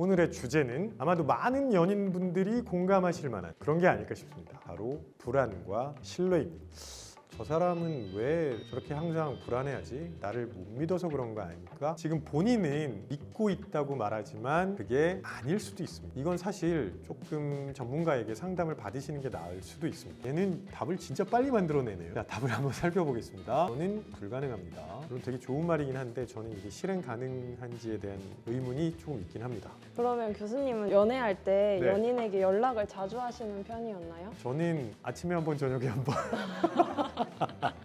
오늘의 주제는 아마도 많은 연인분들이 공감하실 만한 그런 게 아닐까 싶습니다. 바로 불안과 신뢰입니다. 저 사람은 왜 저렇게 항상 불안해하지? 나를 못 믿어서 그런 거 아닐까? 지금 본인은 믿고 있다고 말하지만 그게 아닐 수도 있습니다. 이건 사실 조금 전문가에게 상담을 받으시는 게 나을 수도 있습니다. 얘는 답을 진짜 빨리 만들어내네요. 자, 답을 한번 살펴보겠습니다. 저는 불가능합니다. 물론 되게 좋은 말이긴 한데 저는 이게 실행 가능한지에 대한 의문이 조금 있긴 합니다. 그러면 교수님은 연애할 때 네. 연인에게 연락을 자주 하시는 편이었나요? 저는 아침에 한 번, 저녁에 한 번.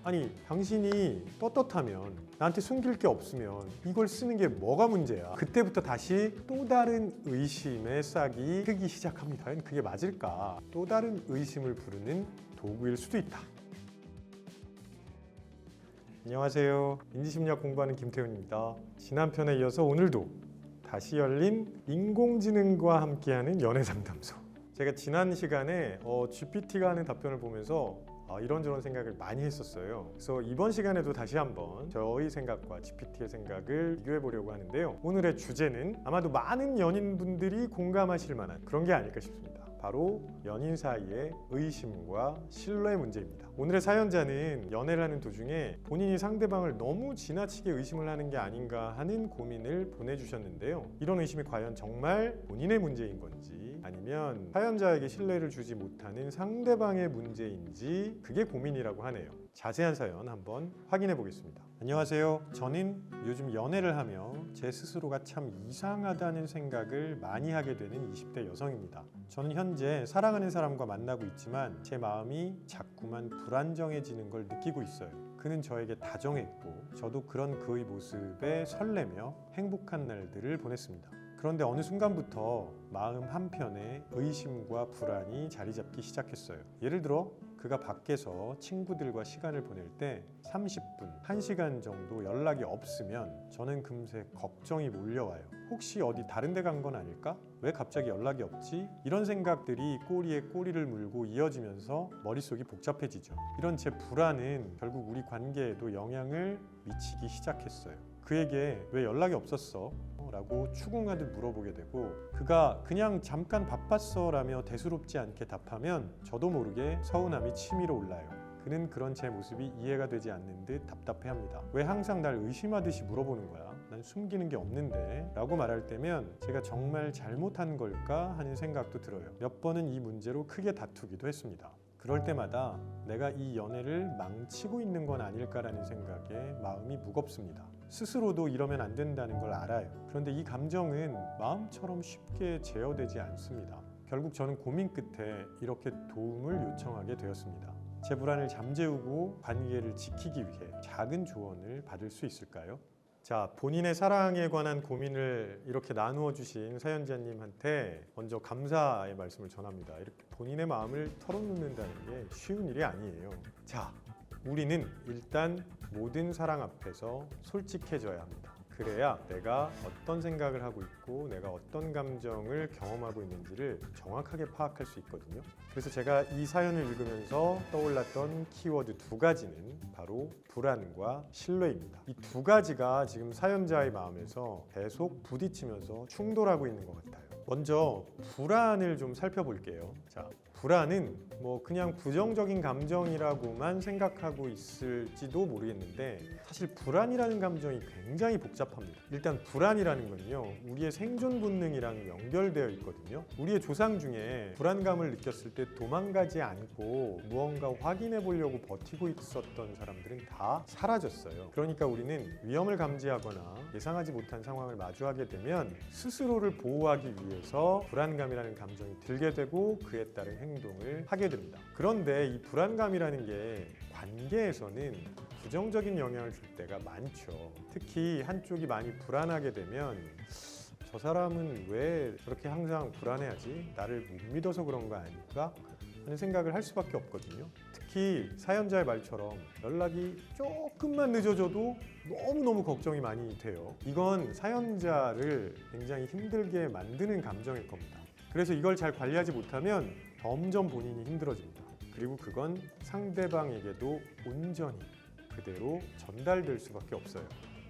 아니, 당신이 떳떳하면 나한테 숨길 게 없으면 이걸 쓰는 게 뭐가 문제야? 그때부터 다시 또 다른 의심의 싹이 트기 시작합니다. 과연 그게 맞을까? 또 다른 의심을 부르는 도구일 수도 있다. 안녕하세요. 인지심리학 공부하는 김태훈입니다. 지난 편에 이어서 오늘도 다시 열린 인공지능과 함께하는 연애상담소. 제가 지난 시간에 GPT가 하는 답변을 보면서 이런저런 생각을 많이 했었어요. 그래서 이번 시간에도 다시 한번 저희 생각과 GPT의 생각을 비교해 보려고 하는데요. 오늘의 주제는 아마도 많은 연인분들이 공감하실 만한 그런 게 아닐까 싶습니다. 바로 연인 사이의 의심과 신뢰 문제입니다. 오늘의 사연자는 연애를 하는 도중에 본인이 상대방을 너무 지나치게 의심을 하는 게 아닌가 하는 고민을 보내주셨는데요. 이런 의심이 과연 정말 본인의 문제인 건지 아니면 사연자에게 신뢰를 주지 못하는 상대방의 문제인지 그게 고민이라고 하네요. 자세한 사연 한번 확인해 보겠습니다. 안녕하세요. 저는 요즘 연애를 하며 제 스스로가 참 이상하다는 생각을 많이 하게 되는 20대 여성입니다. 저는 현재 사랑하는 사람과 만나고 있지만 제 마음이 자꾸만 불안정해지는 걸 느끼고 있어요. 그는 저에게 다정했고 저도 그런 그의 모습에 설레며 행복한 날들을 보냈습니다. 그런데 어느 순간부터 마음 한편에 의심과 불안이 자리 잡기 시작했어요. 예를 들어 그가 밖에서 친구들과 시간을 보낼 때 30분, 1시간 정도 연락이 없으면 저는 금세 걱정이 몰려와요. 혹시 어디 다른 데 간 건 아닐까? 왜 갑자기 연락이 없지? 이런 생각들이 꼬리에 꼬리를 물고 이어지면서 머릿속이 복잡해지죠. 이런 제 불안은 결국 우리 관계에도 영향을 미치기 시작했어요. 그에게 왜 연락이 없었어? 라고 추궁하듯 물어보게 되고 그가 그냥 잠깐 바빴어 라며 대수롭지 않게 답하면 저도 모르게 서운함이 치밀어 올라요. 그는 그런 제 모습이 이해가 되지 않는 듯 답답해합니다. 왜 항상 날 의심하듯이 물어보는 거야? 난 숨기는 게 없는데 라고 말할 때면 제가 정말 잘못한 걸까 하는 생각도 들어요. 몇 번은 이 문제로 크게 다투기도 했습니다. 그럴 때마다 내가 이 연애를 망치고 있는 건 아닐까라는 생각에 마음이 무겁습니다. 스스로도 이러면 안 된다는 걸 알아요. 그런데 이 감정은 마음처럼 쉽게 제어되지 않습니다. 결국 저는 고민 끝에 이렇게 도움을 요청하게 되었습니다. 제 불안을 잠재우고 관계를 지키기 위해 작은 조언을 받을 수 있을까요? 자, 본인의 사랑에 관한 고민을 이렇게 나누어 주신 사연자님한테 먼저 감사의 말씀을 전합니다. 이렇게 본인의 마음을 털어놓는다는 게 쉬운 일이 아니에요. 자, 우리는 일단 모든 사랑 앞에서 솔직해져야 합니다. 그래야 내가 어떤 생각을 하고 있고 내가 어떤 감정을 경험하고 있는지를 정확하게 파악할 수 있거든요. 그래서 제가 이 사연을 읽으면서 떠올랐던 키워드 두 가지는 바로 불안과 신뢰입니다. 이 두 가지가 지금 사연자의 마음에서 계속 부딪히면서 충돌하고 있는 것 같아요. 먼저 불안을 좀 살펴볼게요. 자, 불안은 그냥 부정적인 감정이라고만 생각하고 있을지도 모르겠는데 사실 불안이라는 감정이 굉장히 복잡합니다. 일단 불안이라는 건요, 우리의 생존 본능이랑 연결되어 있거든요. 우리의 조상 중에 불안감을 느꼈을 때 도망가지 않고 무언가 확인해 보려고 버티고 있었던 사람들은 다 사라졌어요. 그러니까 우리는 위험을 감지하거나 예상하지 못한 상황을 마주하게 되면 스스로를 보호하기 위해서 불안감이라는 감정이 들게 되고 그에 따른 행동을 하게 됩니다. 그런데 이 불안감이라는 게 관계에서는 부정적인 영향을 줄 때가 많죠. 특히 한쪽이 많이 불안하게 되면 저 사람은 왜 저렇게 항상 불안해하지? 나를 못 믿어서 그런 거 아닐까? 하는 생각을 할 수밖에 없거든요. 특히 사연자의 말처럼 연락이 조금만 늦어져도 너무너무 걱정이 많이 돼요. 이건 사연자를 굉장히 힘들게 만드는 감정일 겁니다. 그래서 이걸 잘 관리하지 못하면 점점 본인이 힘들어집니다. 그리고 그건 상대방에게도 온전히 그대로 전달될 수밖에 없어요.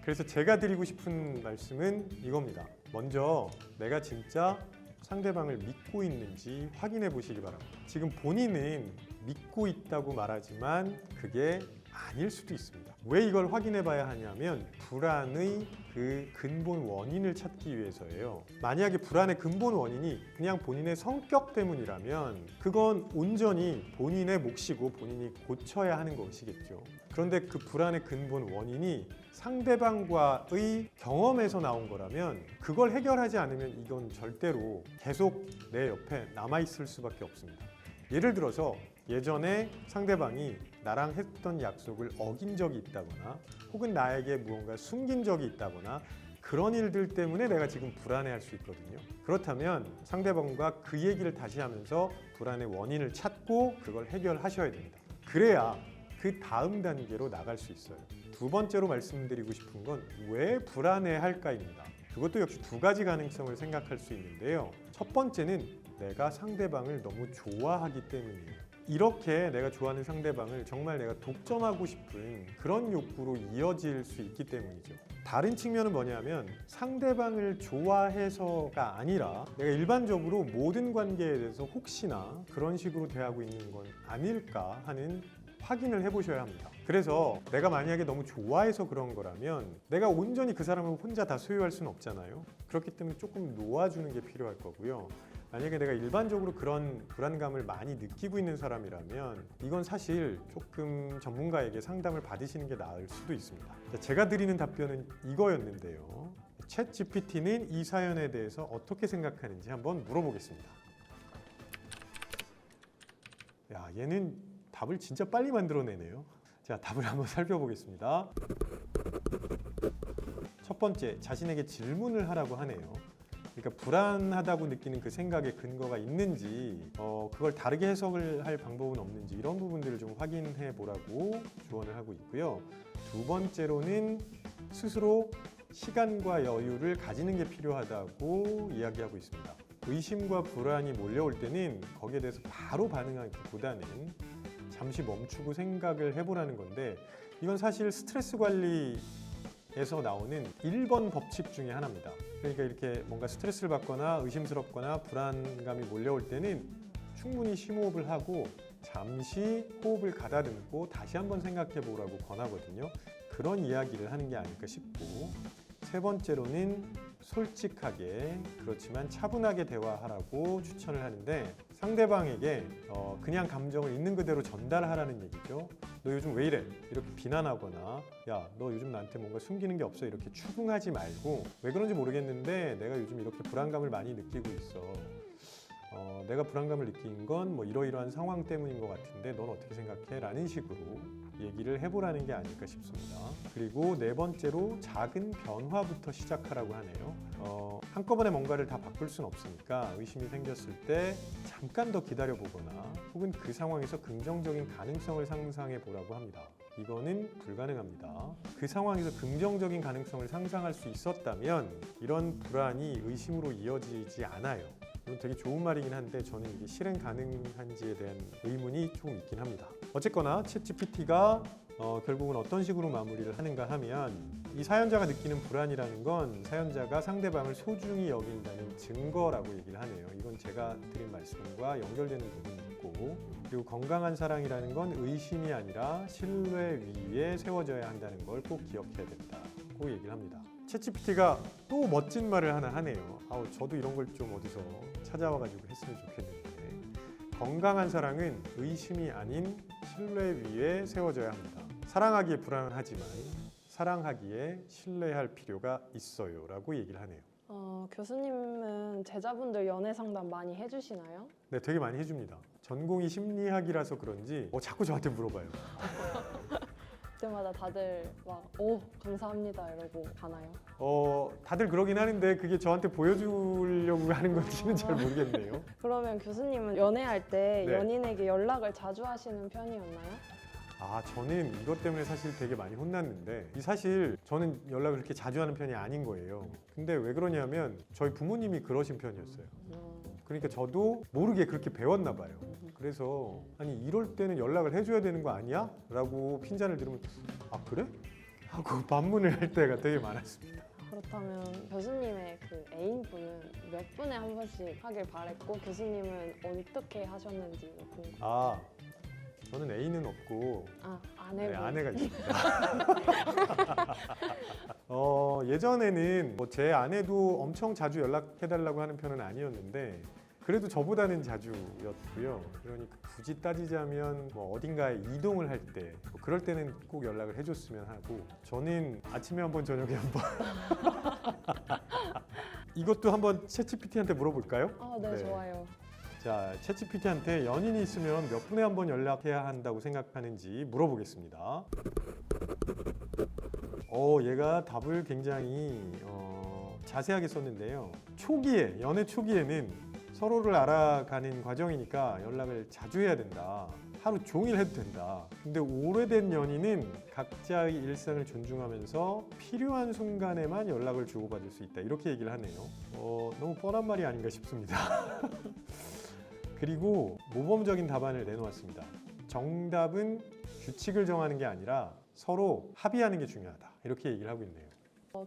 그래서 제가 드리고 싶은 말씀은 이겁니다. 먼저 내가 진짜 상대방을 믿고 있는지 확인해 보시기 바랍니다. 지금 본인은 믿고 있다고 말하지만 그게 아닐 수도 있습니다. 왜 이걸 확인해 봐야 하냐면 불안의 그 근본 원인을 찾기 위해서예요. 만약에 불안의 근본 원인이 그냥 본인의 성격 때문이라면 그건 온전히 본인의 몫이고 본인이 고쳐야 하는 것이겠죠. 그런데 그 불안의 근본 원인이 상대방과의 경험에서 나온 거라면 그걸 해결하지 않으면 이건 절대로 계속 내 옆에 남아있을 수밖에 없습니다. 예를 들어서 예전에 상대방이 나랑 했던 약속을 어긴 적이 있다거나 혹은 나에게 무언가 숨긴 적이 있다거나 그런 일들 때문에 내가 지금 불안해할 수 있거든요. 그렇다면 상대방과 그 얘기를 다시 하면서 불안의 원인을 찾고 그걸 해결하셔야 됩니다. 그래야 그 다음 단계로 나갈 수 있어요. 두 번째로 말씀드리고 싶은 건 왜 불안해할까입니다. 그것도 역시 두 가지 가능성을 생각할 수 있는데요. 첫 번째는 내가 상대방을 너무 좋아하기 때문이에요. 이렇게 내가 좋아하는 상대방을 정말 내가 독점하고 싶은 그런 욕구로 이어질 수 있기 때문이죠. 다른 측면은 뭐냐면 상대방을 좋아해서가 아니라 내가 일반적으로 모든 관계에 대해서 혹시나 그런 식으로 대하고 있는 건 아닐까 하는 확인을 해보셔야 합니다. 그래서 내가 만약에 너무 좋아해서 그런 거라면 내가 온전히 그 사람을 혼자 다 소유할 수는 없잖아요. 그렇기 때문에 조금 놓아주는 게 필요할 거고요. 만약에 내가 일반적으로 그런 불안감을 많이 느끼고 있는 사람이라면 이건 사실 조금 전문가에게 상담을 받으시는 게 나을 수도 있습니다. 제가 드리는 답변은 이거였는데요. 챗 GPT는 이 사연에 대해서 어떻게 생각하는지 한번 물어보겠습니다. 야, 얘는 답을 진짜 빨리 만들어내네요. 자, 답을 한번 살펴보겠습니다. 첫 번째, 자신에게 질문을 하라고 하네요. 그러니까 불안하다고 느끼는 그 생각에 근거가 있는지 그걸 다르게 해석을 할 방법은 없는지 이런 부분들을 좀 확인해 보라고 조언을 하고 있고요. 두 번째로는 스스로 시간과 여유를 가지는 게 필요하다고 이야기하고 있습니다. 의심과 불안이 몰려올 때는 거기에 대해서 바로 반응하기보다는 잠시 멈추고 생각을 해보라는 건데 이건 사실 스트레스 관리에서 나오는 1번 법칙 중에 하나입니다. 그러니까 이렇게 뭔가 스트레스를 받거나 의심스럽거나 불안감이 몰려올 때는 충분히 심호흡을 하고 잠시 호흡을 가다듬고 다시 한번 생각해 보라고 권하거든요. 그런 이야기를 하는 게 아닐까 싶고 세 번째로는 솔직하게 그렇지만 차분하게 대화하라고 추천을 하는데 상대방에게 그냥 감정을 있는 그대로 전달하라는 얘기죠. 너 요즘 왜 이래? 이렇게 비난하거나 야, 너 요즘 나한테 뭔가 숨기는 게 없어? 이렇게 추궁하지 말고 왜 그런지 모르겠는데 내가 요즘 이렇게 불안감을 많이 느끼고 있어. 내가 불안감을 느낀 건 뭐 이러이러한 상황 때문인 것 같은데 넌 어떻게 생각해? 라는 식으로 얘기를 해보라는 게 아닐까 싶습니다. 그리고 네 번째로 작은 변화부터 시작하라고 하네요. 한꺼번에 뭔가를 다 바꿀 수는 없으니까 의심이 생겼을 때 잠깐 더 기다려보거나 혹은 그 상황에서 긍정적인 가능성을 상상해 보라고 합니다. 이거는 불가능합니다. 그 상황에서 긍정적인 가능성을 상상할 수 있었다면 이런 불안이 의심으로 이어지지 않아요. 이건 되게 좋은 말이긴 한데 저는 이게 실행 가능한지에 대한 의문이 조금 있긴 합니다. 어쨌거나 챗GPT가 결국은 어떤 식으로 마무리를 하는가 하면 이 사연자가 느끼는 불안이라는 건 사연자가 상대방을 소중히 여긴다는 증거라고 얘기를 하네요. 이건 제가 드린 말씀과 연결되는 부분이 있고 그리고 건강한 사랑이라는 건 의심이 아니라 신뢰 위에 세워져야 한다는 걸 꼭 기억해야 된다고 얘기를 합니다. 챗GPT가 또 멋진 말을 하나 하네요. 저도 이런 걸 좀 어디서 찾아와가지고 했으면 좋겠는데 건강한 사랑은 의심이 아닌 신뢰 위에 세워져야 합니다. 사랑하기에 불안하지만 사랑하기에 신뢰할 필요가 있어요 라고 얘기를 하네요. 교수님은 제자분들 연애 상담 많이 해주시나요? 네, 되게 많이 해줍니다. 전공이 심리학이라서 그런지 자꾸 저한테 물어봐요. 그때마다 다들 막 오 감사합니다 이러고 가나요? 다들 그러긴 하는데 그게 저한테 보여주려고 하는 건지는 잘 모르겠네요. 그러면 교수님은 연애할 때 네. 연인에게 연락을 자주 하시는 편이었나요? 저는 이것 때문에 사실 되게 많이 혼났는데 사실 저는 연락을 그렇게 자주 하는 편이 아닌 거예요. 근데 왜 그러냐면 저희 부모님이 그러신 편이었어요. 그러니까 저도 모르게 그렇게 배웠나 봐요. 그래서 아니 이럴 때는 연락을 해줘야 되는 거 아니야? 라고 핀잔을 들으면 그래? 하고 반문을 할 때가 되게 많았습니다. 그렇다면 교수님의 그 애인분은 몇 분에 한 번씩 하길 바랬고 교수님은 어떻게 하셨는지 궁금해요. 아, 저는 애인은 없고 아내분. 네, 아내가 있습니다. 예전에는 뭐 제 아내도 엄청 자주 연락해달라고 하는 편은 아니었는데 그래도 저보다는 자주였고요. 그러니까 굳이 따지자면 뭐 어딘가에 이동을 할 때 그럴 때는 꼭 연락을 해줬으면 하고 저는 아침에 한 번 저녁에 한 번 이것도 한번 챗GPT한테 물어볼까요? 네, 네. 좋아요. 자, 챗GPT한테 연인이 있으면 몇 분에 한 번 연락해야 한다고 생각하는지 물어보겠습니다. 얘가 답을 굉장히 자세하게 썼는데요. 연애 초기에는 서로를 알아가는 과정이니까 연락을 자주 해야 된다. 하루 종일 해도 된다. 근데 오래된 연인은 각자의 일상을 존중하면서 필요한 순간에만 연락을 주고받을 수 있다. 이렇게 얘기를 하네요. 너무 뻔한 말이 아닌가 싶습니다. 그리고 모범적인 답안을 내놓았습니다. 정답은 규칙을 정하는 게 아니라 서로 합의하는 게 중요하다. 이렇게 얘기를 하고 있네요.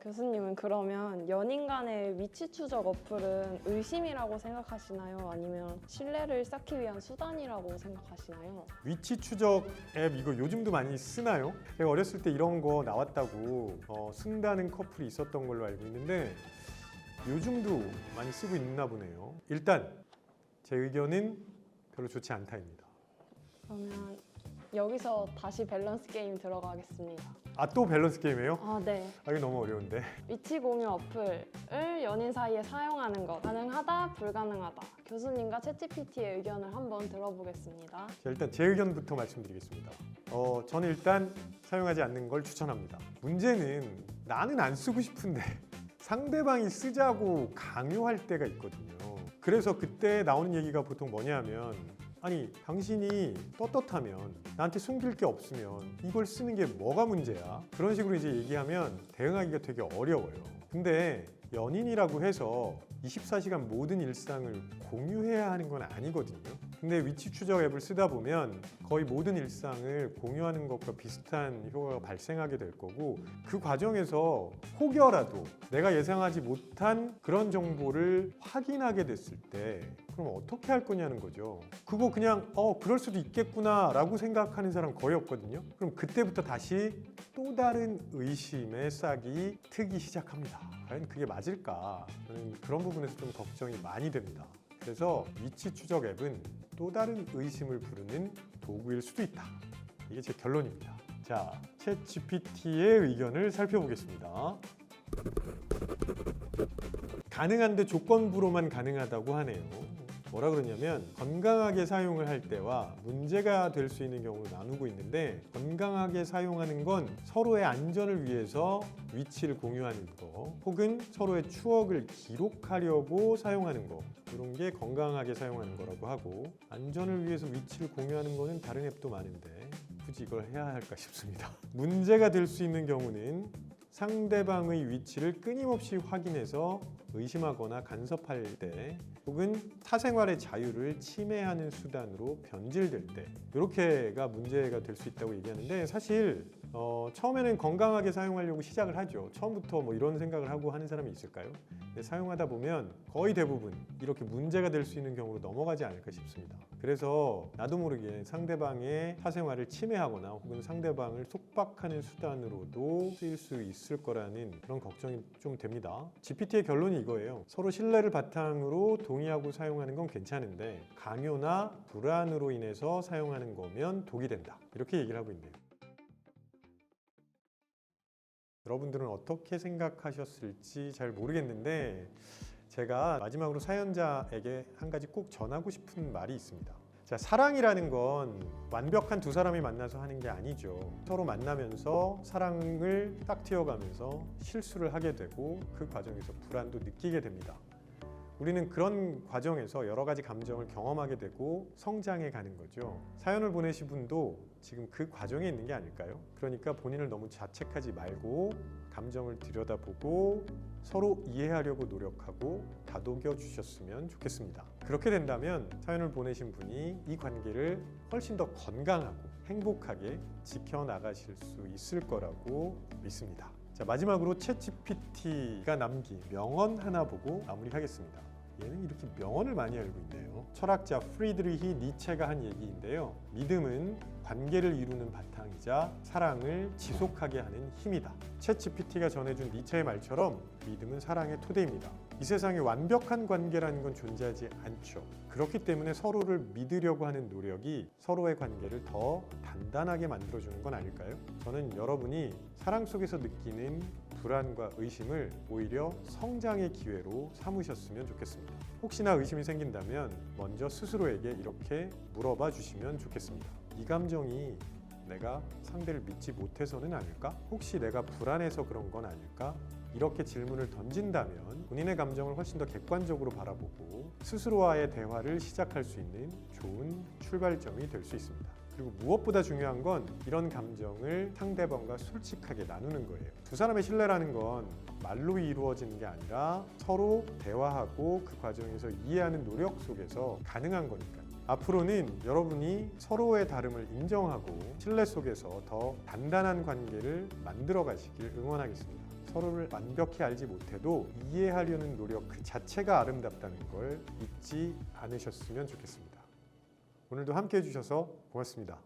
교수님은 그러면 연인 간의 위치 추적 어플은 의심이라고 생각하시나요? 아니면 신뢰를 쌓기 위한 수단이라고 생각하시나요? 위치 추적 앱 이거 요즘도 많이 쓰나요? 제가 어렸을 때 이런 거 나왔다고 쓴다는 커플이 있었던 걸로 알고 있는데 요즘도 많이 쓰고 있나 보네요. 일단 제 의견은 별로 좋지 않다입니다. 그러면 여기서 다시 밸런스 게임 들어가겠습니다. 또 밸런스 게임이에요? 네. 이거 너무 어려운데. 위치 공유 어플을 연인 사이에 사용하는 것 가능하다, 불가능하다. 교수님과 챗GPT의 의견을 한번 들어보겠습니다. 자, 일단 제 의견부터 말씀드리겠습니다. 저는 일단 사용하지 않는 걸 추천합니다. 문제는 나는 안 쓰고 싶은데 상대방이 쓰자고 강요할 때가 있거든요. 그래서 그때 나오는 얘기가 보통 뭐냐면 아니 당신이 떳떳하면 나한테 숨길 게 없으면 이걸 쓰는 게 뭐가 문제야? 그런 식으로 이제 얘기하면 대응하기가 되게 어려워요. 근데 연인이라고 해서 24시간 모든 일상을 공유해야 하는 건 아니거든요. 근데 위치 추적 앱을 쓰다 보면 거의 모든 일상을 공유하는 것과 비슷한 효과가 발생하게 될 거고 그 과정에서 혹여라도 내가 예상하지 못한 그런 정보를 확인하게 됐을 때 그럼 어떻게 할 거냐는 거죠. 그거 그냥 그럴 수도 있겠구나 라고 생각하는 사람 거의 없거든요. 그럼 그때부터 다시 또 다른 의심의 싹이 트기 시작합니다. 과연 그게 맞을까? 저는 그런 부분에서 좀 걱정이 많이 됩니다. 그래서 위치 추적 앱은 또 다른 의심을 부르는 도구일 수도 있다. 이게 제 결론입니다. 자, 챗 GPT의 의견을 살펴보겠습니다. 가능한데 조건부로만 가능하다고 하네요. 뭐라 그러냐면 건강하게 사용을 할 때와 문제가 될 수 있는 경우를 나누고 있는데 건강하게 사용하는 건 서로의 안전을 위해서 위치를 공유하는 거 혹은 서로의 추억을 기록하려고 사용하는 거 이런 게 건강하게 사용하는 거라고 하고 안전을 위해서 위치를 공유하는 거는 다른 앱도 많은데 굳이 이걸 해야 할까 싶습니다. 문제가 될 수 있는 경우는 상대방의 위치를 끊임없이 확인해서 의심하거나 간섭할 때 혹은 사생활의 자유를 침해하는 수단으로 변질될 때 이렇게가 문제가 될 수 있다고 얘기하는데 사실 처음에는 건강하게 사용하려고 시작을 하죠. 처음부터 뭐 이런 생각을 하고 하는 사람이 있을까요? 근데 사용하다 보면 거의 대부분 이렇게 문제가 될 수 있는 경우로 넘어가지 않을까 싶습니다. 그래서 나도 모르게 상대방의 사생활을 침해하거나 혹은 상대방을 속박하는 수단으로도 쓰일 수 있을 거라는 그런 걱정이 좀 됩니다. GPT의 결론이 이거예요. 서로 신뢰를 바탕으로 동의하고 사용하는 건 괜찮은데 강요나 불안으로 인해서 사용하는 거면 독이 된다. 이렇게 얘기를 하고 있네요. 여러분들은 어떻게 생각하셨을지 잘 모르겠는데 제가 마지막으로 사연자에게 한 가지 꼭 전하고 싶은 말이 있습니다. 자, 사랑이라는 건 완벽한 두 사람이 만나서 하는 게 아니죠. 서로 만나면서 사랑을 딱 튀어가면서 실수를 하게 되고 그 과정에서 불안도 느끼게 됩니다. 우리는 그런 과정에서 여러 가지 감정을 경험하게 되고 성장해 가는 거죠. 사연을 보내신 분도 지금 그 과정에 있는 게 아닐까요? 그러니까 본인을 너무 자책하지 말고 감정을 들여다보고 서로 이해하려고 노력하고 다독여 주셨으면 좋겠습니다. 그렇게 된다면 사연을 보내신 분이 이 관계를 훨씬 더 건강하고 행복하게 지켜나가실 수 있을 거라고 믿습니다. 자, 마지막으로 챗GPT가 남긴 명언 하나 보고 마무리하겠습니다. 얘는 이렇게 명언을 많이 알고 있네요. 철학자 프리드리히 니체가 한 얘기인데요. 믿음은 관계를 이루는 바탕이자 사랑을 지속하게 하는 힘이다. 챗GPT가 전해준 니체의 말처럼 믿음은 사랑의 토대입니다. 이 세상에 완벽한 관계라는 건 존재하지 않죠. 그렇기 때문에 서로를 믿으려고 하는 노력이 서로의 관계를 더 단단하게 만들어주는 건 아닐까요? 저는 여러분이 사랑 속에서 느끼는 불안과 의심을 오히려 성장의 기회로 삼으셨으면 좋겠습니다. 혹시나 의심이 생긴다면 먼저 스스로에게 이렇게 물어봐 주시면 좋겠습니다. 이 감정이 내가 상대를 믿지 못해서는 아닐까? 혹시 내가 불안해서 그런 건 아닐까? 이렇게 질문을 던진다면 본인의 감정을 훨씬 더 객관적으로 바라보고 스스로와의 대화를 시작할 수 있는 좋은 출발점이 될 수 있습니다. 그리고 무엇보다 중요한 건 이런 감정을 상대방과 솔직하게 나누는 거예요. 두 사람의 신뢰라는 건 말로 이루어지는 게 아니라 서로 대화하고 그 과정에서 이해하는 노력 속에서 가능한 거니까요. 앞으로는 여러분이 서로의 다름을 인정하고 신뢰 속에서 더 단단한 관계를 만들어 가시길 응원하겠습니다. 서로를 완벽히 알지 못해도 이해하려는 노력 그 자체가 아름답다는 걸 잊지 않으셨으면 좋겠습니다. 오늘도 함께 해주셔서 고맙습니다.